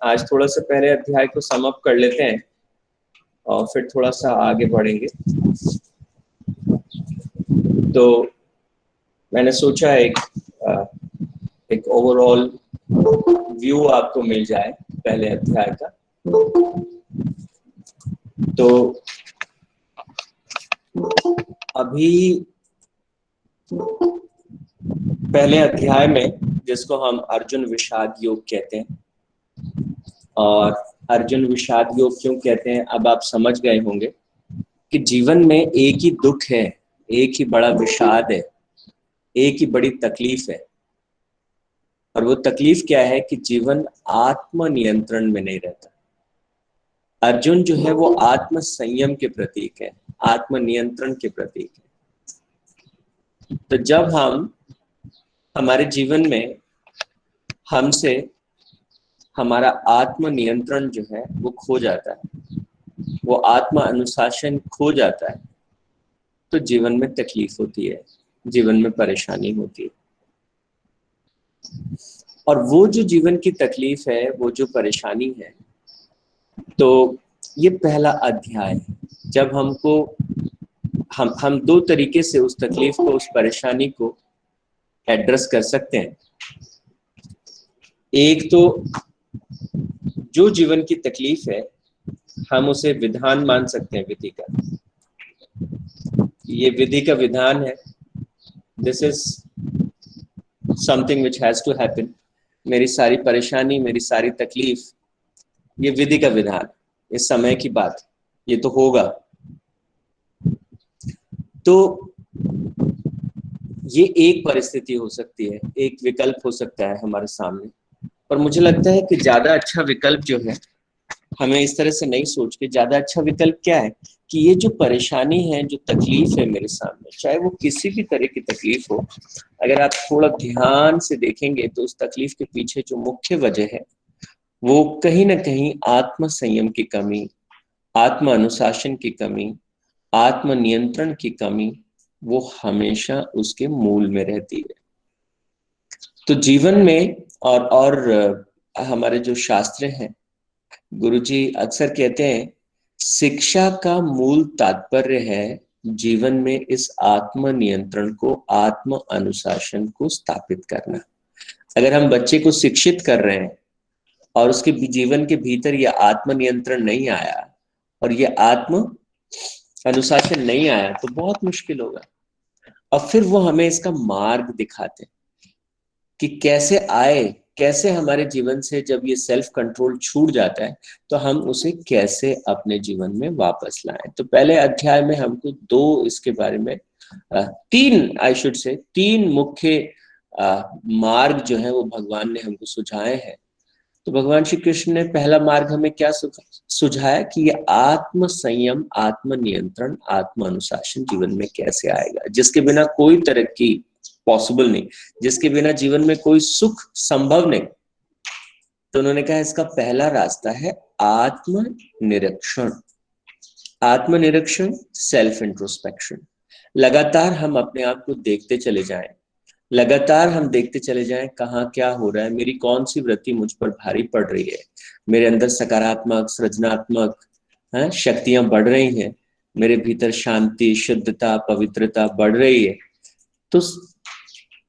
आज थोड़ा सा पहले अध्याय को समाप्त कर लेते हैं और फिर थोड़ा सा आगे बढ़ेंगे। तो मैंने सोचा एक ओवरऑल व्यू आपको मिल जाए पहले अध्याय का। तो अभी पहले अध्याय में, जिसको हम अर्जुन विषाद योग कहते हैं, और अर्जुन विषाद योग क्यों कहते हैं अब आप समझ गए होंगे कि जीवन में एक ही दुख है, एक ही बड़ा विषाद है, एक ही बड़ी तकलीफ है। और वो तकलीफ क्या है कि जीवन आत्म नियंत्रण में नहीं रहता। अर्जुन जो है वो आत्म संयम के प्रतीक है, आत्म नियंत्रण के प्रतीक है। तो जब हम हमारे जीवन में हमसे हमारा आत्म नियंत्रण जो है वो खो जाता है, वो आत्म अनुशासन खो जाता है, तो जीवन में तकलीफ होती है, जीवन में परेशानी होती है। और वो जो जीवन की तकलीफ है, वो जो परेशानी है, तो ये पहला अध्याय है। जब हमको हम दो तरीके से उस तकलीफ को, उस परेशानी को एड्रेस कर सकते हैं। एक तो जो जीवन की तकलीफ है हम उसे विधान मान सकते हैं, विधि का। ये विधि का विधान है, this is something which has to happen. मेरी सारी परेशानी, मेरी सारी तकलीफ, ये विधि का विधान, इस समय की बात, ये तो होगा। तो ये एक परिस्थिति हो सकती है, एक विकल्प हो सकता है हमारे सामने। पर मुझे लगता है कि ज्यादा अच्छा विकल्प जो है, हमें इस तरह से नहीं सोच के, ज्यादा अच्छा विकल्प क्या है कि ये जो परेशानी है, जो तकलीफ है मेरे सामने, चाहे वो किसी भी तरह की तकलीफ हो, अगर आप थोड़ा ध्यान से देखेंगे तो उस तकलीफ के पीछे जो मुख्य वजह है वो कहीं ना कहीं आत्म संयम की कमी, आत्म अनुशासन की कमी, आत्म नियंत्रण की कमी, वो हमेशा उसके मूल में रहती है। तो जीवन में हमारे जो शास्त्र हैं, गुरुजी अक्सर कहते हैं, शिक्षा का मूल तात्पर्य है जीवन में इस आत्म नियंत्रण को, आत्म अनुशासन को स्थापित करना। अगर हम बच्चे को शिक्षित कर रहे हैं और उसके जीवन के भीतर यह आत्म नियंत्रण नहीं आया और यह आत्म अनुशासन नहीं आया, तो बहुत मुश्किल होगा। और फिर वो हमें इसका मार्ग दिखाते हैं कि कैसे आए, कैसे हमारे जीवन से जब ये सेल्फ कंट्रोल छूट जाता है तो हम उसे कैसे अपने जीवन में वापस लाएं। तो पहले अध्याय में हमको दो इसके बारे में, तीन, आई शुड से, तीन मुख्य मार्ग जो है वो भगवान ने हमको सुझाए हैं। तो भगवान श्री कृष्ण ने पहला मार्ग हमें क्या सुझाया कि ये आत्म संयम, आत्म नियंत्रण, आत्म अनुशासन जीवन में कैसे आएगा, जिसके बिना कोई तरक्की पॉसिबल नहीं, जिसके बिना जीवन में कोई सुख संभव नहीं। तो उन्होंने कहा इसका पहला रास्ता है आत्म निरीक्षण। आत्म निरीक्षण, सेल्फ इंट्रोस्पेक्शन। लगातार हम अपने आप को देखते चले जाएं, लगातार हम देखते चले जाएं कहाँ क्या हो रहा है, मेरी कौन सी वृत्ति मुझ पर भारी पड़ रही है, मेरे अंदर सकारात्मक, सृजनात्मक शक्तियां बढ़ रही हैं, मेरे भीतर शांति, शुद्धता, पवित्रता बढ़ रही है। तो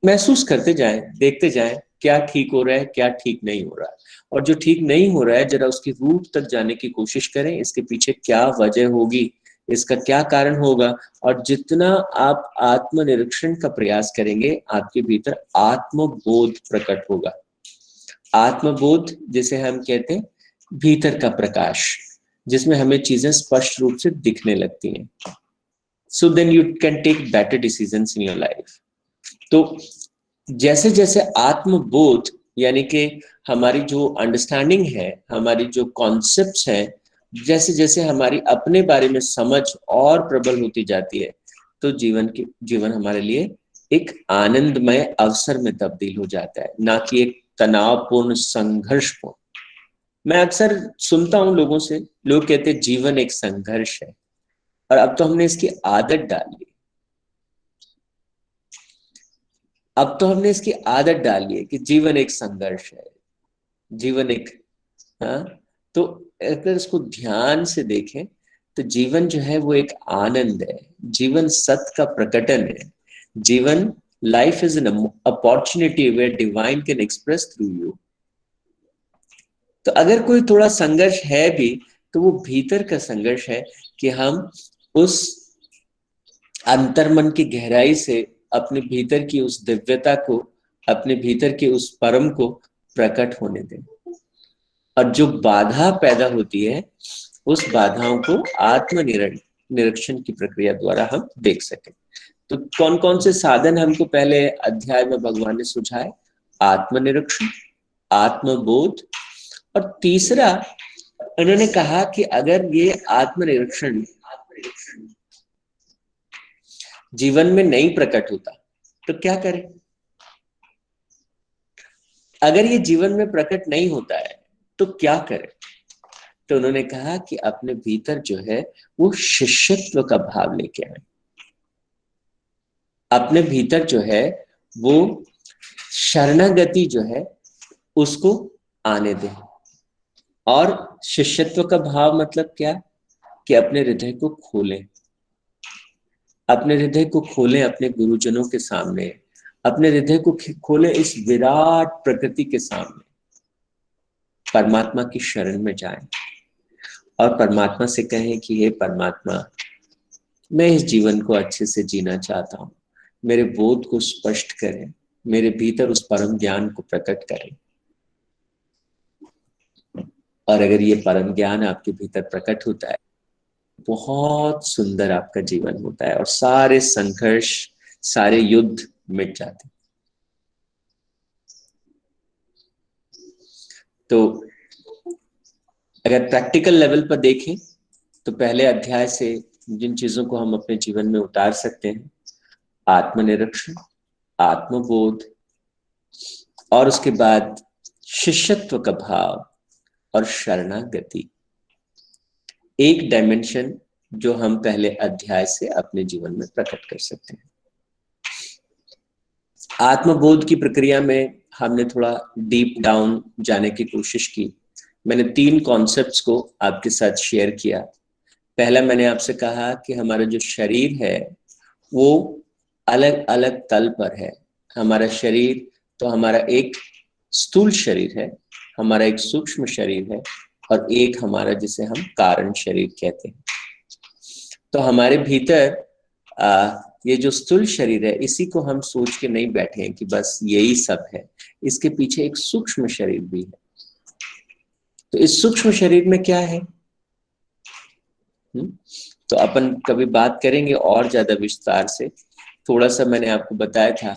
महसूस करते जाएं, देखते जाएं क्या ठीक हो रहा है, क्या ठीक नहीं हो रहा है। और जो ठीक नहीं हो रहा है जरा उसकी रूट तक जाने की कोशिश करें, इसके पीछे क्या वजह होगी, इसका क्या कारण होगा। और जितना आप आत्मनिरीक्षण का प्रयास करेंगे आपके भीतर आत्मबोध प्रकट होगा। आत्मबोध जिसे हम कहते हैं भीतर का प्रकाश, जिसमें हमें चीजें स्पष्ट रूप से दिखने लगती हैं। So then you can take better decisions in your life. तो जैसे जैसे आत्मबोध, यानी कि हमारी जो अंडरस्टैंडिंग है, हमारी जो कॉन्सेप्ट्स हैं, जैसे जैसे हमारी अपने बारे में समझ और प्रबल होती जाती है, तो जीवन हमारे लिए एक आनंदमय अवसर में तब्दील हो जाता है, ना कि एक तनावपूर्ण, संघर्षपूर्ण। मैं अक्सर सुनता हूं लोगों से, लोग कहते हैं जीवन एक संघर्ष है, और अब तो हमने इसकी आदत डाल ली। अब तो हमने इसकी आदत डाली है कि जीवन एक संघर्ष है, जीवन एक हाँ, तो अगर इसको ध्यान से देखें तो जीवन जो है वो एक आनंद है, जीवन सत्य का प्रकटन है, जीवन life is an opportunity where divine can express through you. तो अगर कोई थोड़ा संघर्ष है भी तो वो भीतर का संघर्ष है कि हम उस अंतर्मन की गहराई से अपने भीतर की उस दिव्यता को, अपने भीतर के उस परम को प्रकट होने दें, और जो बाधा पैदा होती है उस बाधाओं को आत्म निरीक्षण की प्रक्रिया द्वारा हम देख सकें। तो कौन कौन से साधन हमको पहले अध्याय में भगवान ने सुझाए? आत्मनिरीक्षण, आत्मबोध, और तीसरा उन्होंने कहा कि अगर ये आत्मनिरीक्षण जीवन में नहीं प्रकट होता तो क्या करें? अगर ये जीवन में प्रकट नहीं होता है तो क्या करें? तो उन्होंने कहा कि अपने भीतर जो है वो शिष्यत्व का भाव लेके आए, अपने भीतर जो है वो शरणागति जो है उसको आने दें। और शिष्यत्व का भाव मतलब क्या? कि अपने हृदय को खोलें, अपने हृदय को खोलें अपने गुरुजनों के सामने, अपने हृदय को खोलें इस विराट प्रकृति के सामने, परमात्मा की शरण में जाएं और परमात्मा से कहें कि हे परमात्मा, मैं इस जीवन को अच्छे से जीना चाहता हूं, मेरे बोध को स्पष्ट करें, मेरे भीतर उस परम ज्ञान को प्रकट करें। और अगर ये परम ज्ञान आपके भीतर प्रकट होता है, बहुत सुंदर आपका जीवन होता है और सारे संघर्ष, सारे युद्ध मिट जाते। तो अगर प्रैक्टिकल लेवल पर देखें तो पहले अध्याय से जिन चीजों को हम अपने जीवन में उतार सकते हैं, आत्मनिरीक्षण, आत्मबोध, और उसके बाद शिष्यत्व का भाव और शरणागति, एक डायमेंशन जो हम पहले अध्याय से अपने जीवन में प्रकट कर सकते हैं। आत्मबोध की प्रक्रिया में हमने थोड़ा डीप डाउन जाने की कोशिश की। मैंने 3 कॉन्सेप्ट्स को आपके साथ शेयर किया। पहला मैंने आपसे कहा कि हमारा जो शरीर है वो अलग अलग तल पर है। हमारा शरीर, तो हमारा एक स्थूल शरीर है, हमारा एक सूक्ष्म शरीर है, और एक हमारा जिसे हम कारण शरीर कहते हैं। तो हमारे भीतर ये जो स्थूल शरीर है, इसी को हम सोच के नहीं बैठे हैं कि बस यही सब है, इसके पीछे एक सूक्ष्म शरीर भी है। तो इस सूक्ष्म शरीर में क्या है? तो अपन कभी बात करेंगे और ज्यादा विस्तार से। थोड़ा सा मैंने आपको बताया था,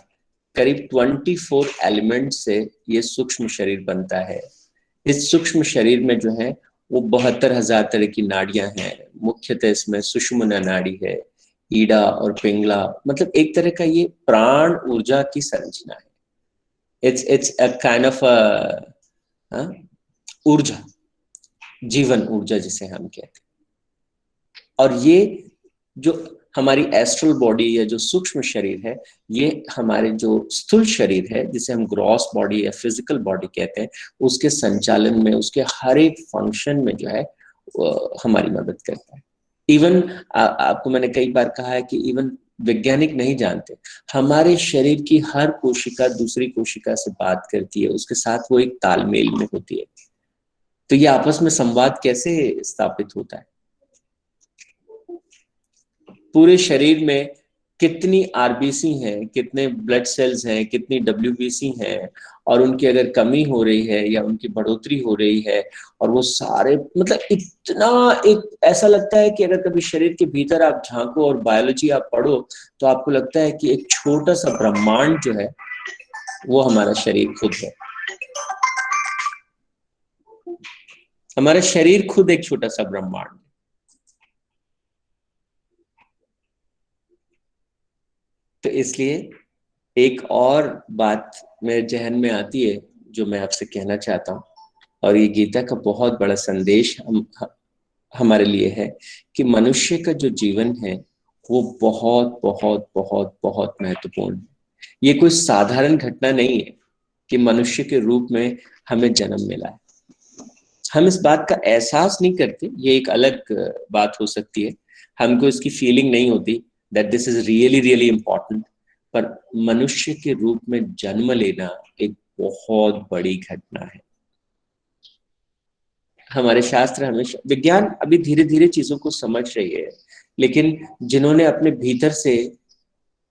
करीब 24 एलिमेंट से ये सूक्ष्म शरीर बनता है। इस सूक्ष्म शरीर में जो है वो 72,000 तरह की नाड़ियां हैं। मुख्यतः इसमें सुषुम्ना नाड़ी है, ईडा और पिंगला, मतलब एक तरह का ये प्राण ऊर्जा की संरचना है। इट्स अ काइंड ऑफ ऊर्जा, जीवन ऊर्जा जिसे हम कहते हैं। और ये जो हमारी एस्ट्रल बॉडी या जो सूक्ष्म शरीर है, ये हमारे जो स्थूल शरीर है जिसे हम ग्रॉस बॉडी या फिजिकल बॉडी कहते हैं, उसके संचालन में, उसके हर एक फंक्शन में जो है हमारी मदद करता है। इवन आपको मैंने कई बार कहा है कि इवन वैज्ञानिक नहीं जानते, हमारे शरीर की हर कोशिका दूसरी कोशिका से बात करती है, उसके साथ वो एक तालमेल में होती है। तो ये आपस में संवाद कैसे स्थापित होता है? पूरे शरीर में कितनी आरबीसी हैं, कितने ब्लड सेल्स हैं, कितनी डब्ल्यूबीसी हैं, और उनकी अगर कमी हो रही है या उनकी बढ़ोतरी हो रही है, और वो सारे, मतलब इतना, एक ऐसा लगता है कि अगर कभी शरीर के भीतर आप झांको और बायोलॉजी आप पढ़ो तो आपको लगता है कि एक छोटा सा ब्रह्मांड जो है वो हमारा शरीर खुद है। हमारा शरीर खुद एक छोटा सा ब्रह्मांड। तो इसलिए एक और बात मेरे जहन में आती है जो मैं आपसे कहना चाहता हूँ, और ये गीता का बहुत बड़ा संदेश हमारे लिए है कि मनुष्य का जो जीवन है वो बहुत बहुत बहुत बहुत महत्वपूर्ण है। ये कोई साधारण घटना नहीं है कि मनुष्य के रूप में हमें जन्म मिला है। हम इस बात का एहसास नहीं करते, ये एक अलग बात हो सकती है, हमको इसकी फीलिंग नहीं होती that this is really really important. पर मनुष्य के रूप में जन्म लेना एक बहुत बड़ी घटना है। हमारे शास्त्र हमेशा, विज्ञान अभी धीरे धीरे चीजों को समझ रही है, लेकिन जिन्होंने अपने भीतर से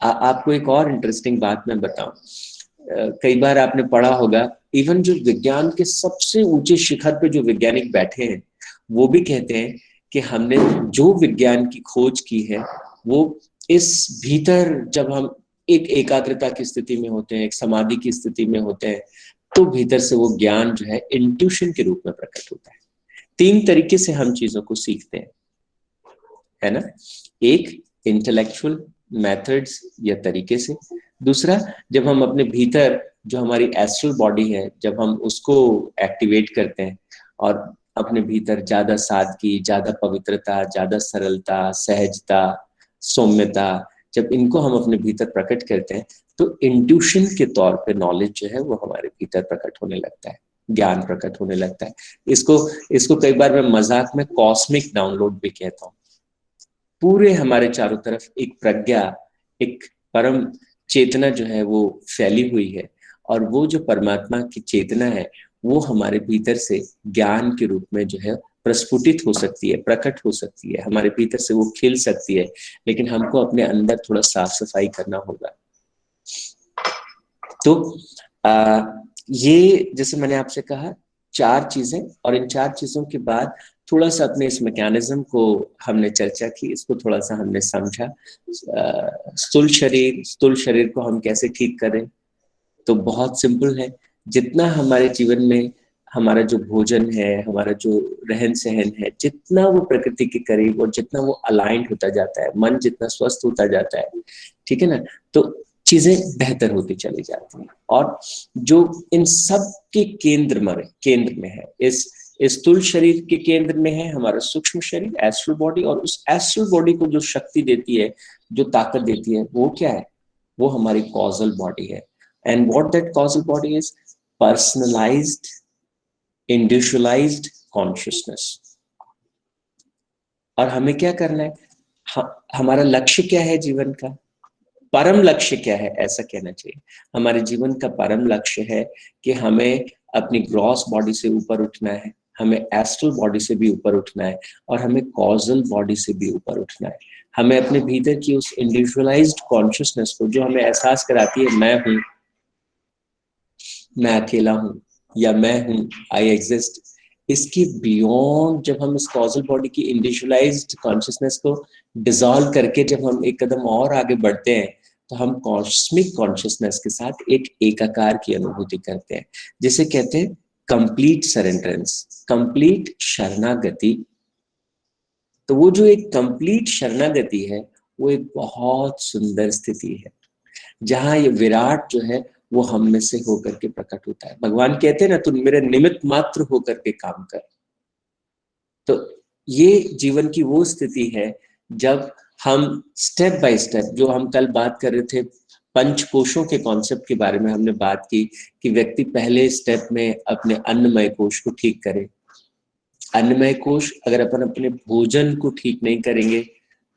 आपको एक और इंटरेस्टिंग बात मैं बताऊं, कई बार आपने पढ़ा होगा, इवन जो विज्ञान के सबसे ऊंचे शिखर पे जो वैज्ञानिक बैठे हैं वो भी कहते हैं कि हमने जो विज्ञान की खोज की है वो इस भीतर, जब हम एक एकाग्रता की स्थिति में होते हैं, एक समाधि की स्थिति में होते हैं, तो भीतर से वो ज्ञान जो है इंट्यूशन के रूप में प्रकट होता है। 3 तरीके से हम चीजों को सीखते हैं, है ना। एक, इंटेलेक्चुअल मेथड्स या तरीके से। दूसरा, जब हम अपने भीतर जो हमारी एस्ट्रल बॉडी है, जब हम उसको एक्टिवेट करते हैं और अपने भीतर ज्यादा सादगी, ज्यादा पवित्रता, ज्यादा सरलता, सहजता, सौम्यता, जब इनको हम अपने भीतर प्रकट करते हैं, तो इंट्यूशन के तौर पे नॉलेज जो है वो हमारे भीतर प्रकट होने लगता है, ज्ञान प्रकट होने लगता है। इसको इसको कई बार मैं मजाक में कॉस्मिक डाउनलोड भी कहता हूँ। पूरे हमारे चारों तरफ एक प्रज्ञा, एक परम चेतना जो है वो फैली हुई है, और वो जो परमात्मा की चेतना है वो हमारे भीतर से ज्ञान के रूप में जो है प्रस्फुटित हो सकती है, प्रकट हो सकती है, हमारे भीतर से वो खिल सकती है, लेकिन हमको अपने अंदर थोड़ा साफ सफाई करना होगा। तो ये जैसे मैंने आपसे कहा 4 चीजें, और इन 4 चीजों के बाद थोड़ा सा अपने इस मैकेनिज्म को हमने चर्चा की, इसको थोड़ा सा हमने समझा। स्थूल शरीर को हम कैसे ठीक करें, तो बहुत सिंपल है। जितना हमारे जीवन में हमारा जो भोजन है, हमारा जो रहन सहन है, जितना वो प्रकृति के करीब और जितना वो अलाइंड होता जाता है, मन जितना स्वस्थ होता जाता है, ठीक है ना, तो चीजें बेहतर होती चली जाती हैं। और जो इन सब के केंद्र में है, इस स्थूल शरीर के केंद्र में है हमारा सूक्ष्म शरीर, एस्ट्रल बॉडी, और उस एस्ट्रल बॉडी को जो शक्ति देती है, जो ताकत देती है, वो क्या है? वो हमारी कॉजल बॉडी है। And what that causal body is? Personalised, individualised consciousness. और हमें क्या करना है? हमारा लक्ष्य क्या है जीवन का? परम लक्ष्य क्या है, ऐसा कहना चाहिए। हमारे जीवन का परम लक्ष्य है कि हमें अपनी ग्रॉस बॉडी से ऊपर उठना है, हमें एस्ट्रल बॉडी से भी ऊपर उठना है, और हमें कॉजल बॉडी से भी ऊपर उठना है। हमें अपने भीतर की उस इंडिविजुअलाइज्ड कॉन्शियसनेस को, जो हमें एहसास कराती है मैं हूं, मैं अकेला हूं, या मैं हूं, आई एग्जिस्ट, इसके बियॉन्ड जब हम इस कॉजल बॉडी की इंडिविजुअलाइज्ड कॉन्शियसनेस को डिसॉल्व करके जब हम एक कदम और आगे बढ़ते हैं, तो हम कॉस्मिक कॉन्शियसनेस के साथ एक एकाकार की अनुभूति करते हैं, जिसे कहते हैं कंप्लीट सरेंडरेंस, कंप्लीट शरणागति। तो वो जो एक कंप्लीट शरणागति है, वो एक बहुत सुंदर स्थिति है, जहां ये विराट जो है वो हम में से होकर के प्रकट होता है। भगवान कहते हैं ना, तुम मेरे निमित्त मात्र होकर के काम कर। तो ये जीवन की वो स्थिति है जब हम स्टेप बाय स्टेप, जो हम कल बात कर रहे थे पंचकोशों के कॉन्सेप्ट के बारे में, हमने बात की कि व्यक्ति पहले स्टेप में अपने अन्नमय कोश को ठीक करे। अन्नमय कोश, अगर अपन अपने भोजन को ठीक नहीं करेंगे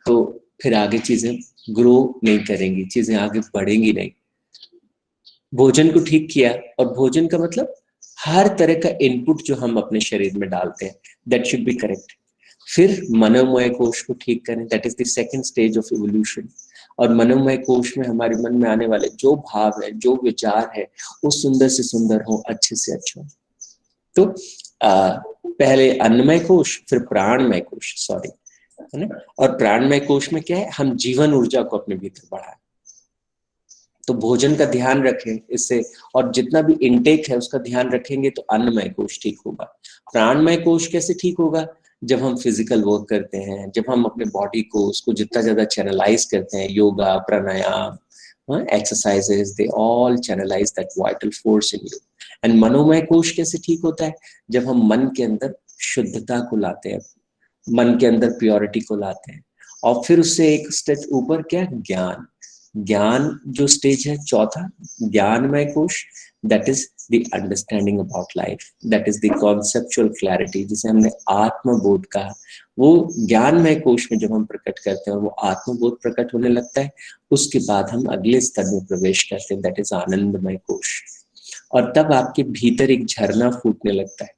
तो फिर आगे चीजें ग्रो नहीं करेंगी, चीजें आगे बढ़ेंगी नहीं। भोजन को ठीक किया, और भोजन का मतलब हर तरह का इनपुट जो हम अपने शरीर में डालते हैं, दैट शुड बी करेक्ट। फिर मनोमय कोश को ठीक करें, that is the second stage of evolution. और मनोमय कोश में हमारे मन में आने वाले जो भाव है, जो विचार है, वो सुंदर से सुंदर हो, अच्छे से अच्छे हो। तो पहले अन्नमय कोश, फिर प्राणमय कोश, सॉरी, है ना। और प्राणमय कोश में क्या है? हम जीवन ऊर्जा को अपने भीतर बढ़ाएं। तो भोजन का ध्यान रखें इससे, और जितना भी इनटेक है उसका ध्यान रखेंगे तो अन्नमय कोश ठीक होगा। प्राणमय कोश कैसे ठीक होगा? जब हम फिजिकल वर्क करते हैं, जब हम अपने बॉडी को, उसको जितना ज्यादा चैनलाइज करते हैं, yoga, pranayama, exercises, they all channelize that vital force in you. And मनोमय कोश कैसे ठीक होता है? जब हम मन के अंदर शुद्धता को लाते हैं, मन के अंदर प्योरिटी को लाते हैं, और फिर उससे एक स्टेज ऊपर क्या? ज्ञान। ज्ञान जो स्टेज है चौथा, ज्ञानमय कोश, that is the understanding about life, that is the conceptual clarity, जिसे हमने आत्मबोध कहा। वो ज्ञानमय कोश में जब हम प्रकट करते हैं और वो आत्मबोध प्रकट होने लगता है, उसके बाद हम अगले स्तर में प्रवेश करते हैं, दैट इज आनंदमय कोश। और तब आपके भीतर एक झरना फूटने लगता है,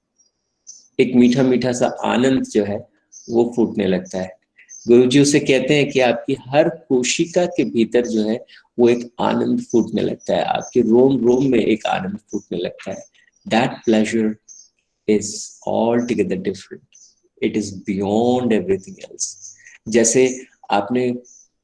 एक मीठा मीठा सा आनंद जो है वो फूटने लगता है। गुरुजी उसे कहते हैं कि आपकी हर कोशिका के भीतर जो है वो एक आनंद फूटने लगता है, आपके रोम रोम में एक आनंद फूटने लगता है। That pleasure is all together different, it is beyond everything else. जैसे आपने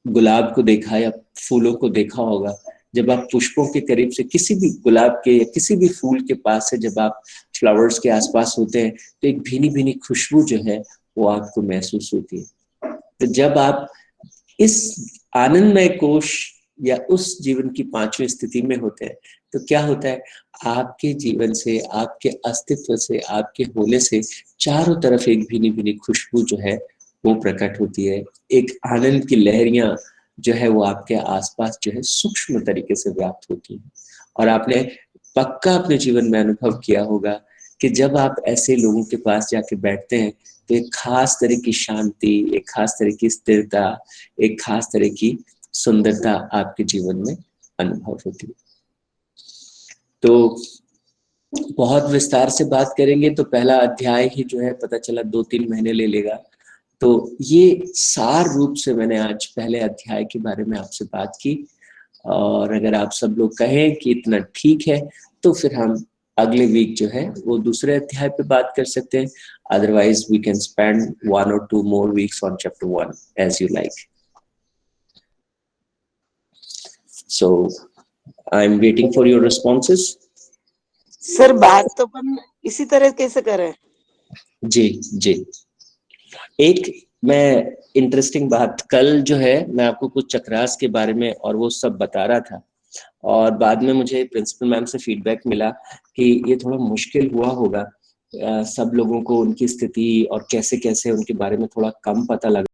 गुलाब को देखा या फूलों को देखा होगा, जब आप पुष्पों के करीब से किसी भी गुलाब के या किसी भी फूल के पास से जब आप फ्लावर्स के आसपास होते हैं तो एक भीनी भीनी खुशबू जो है वो आपको महसूस होती है। तो जब आप इस आनंदमय कोश या उस जीवन की पांचवी स्थिति में होते हैं तो क्या होता है, आपके जीवन से, आपके अस्तित्व से, आपके होने से चारों तरफ एक भीनी भीनी खुशबू जो है वो प्रकट होती है। एक आनंद की लहरियां जो है वो आपके आसपास जो है सूक्ष्म तरीके से व्याप्त होती हैं। और आपने पक्का अपने जीवन में अनुभव किया होगा कि जब आप ऐसे लोगों के पास जाके बैठते हैं तो एक खास तरह की शांति, एक खास तरह की स्थिरता, एक खास तरह की सुंदरता आपके जीवन में अनुभव होती है। तो बहुत विस्तार से बात करेंगे तो पहला अध्याय ही जो है पता चला 2-3 महीने ले लेगा। तो ये सार रूप से मैंने आज पहले अध्याय के बारे में आपसे बात की, और अगर आप सब लोग कहें कि इतना ठीक है तो फिर हम अगले वीक जो है वो दूसरे अध्याय पे बात कर सकते हैं। Otherwise we can spend 1 or 2 more weeks on chapter 1 as you like. So I'm waiting for your responses. Sir बात तो अपन इसी तरह कैसे करें? जी जी, एक मैं इंटरेस्टिंग बात, कल जो है मैं आपको कुछ चक्रास के बारे में और वो सब बता रहा था, और बाद में मुझे प्रिंसिपल मैम से फीडबैक मिला कि ये थोड़ा मुश्किल हुआ होगा सब लोगों को उनकी स्थिति और कैसे कैसे उनके बारे में थोड़ा कम पता लगा।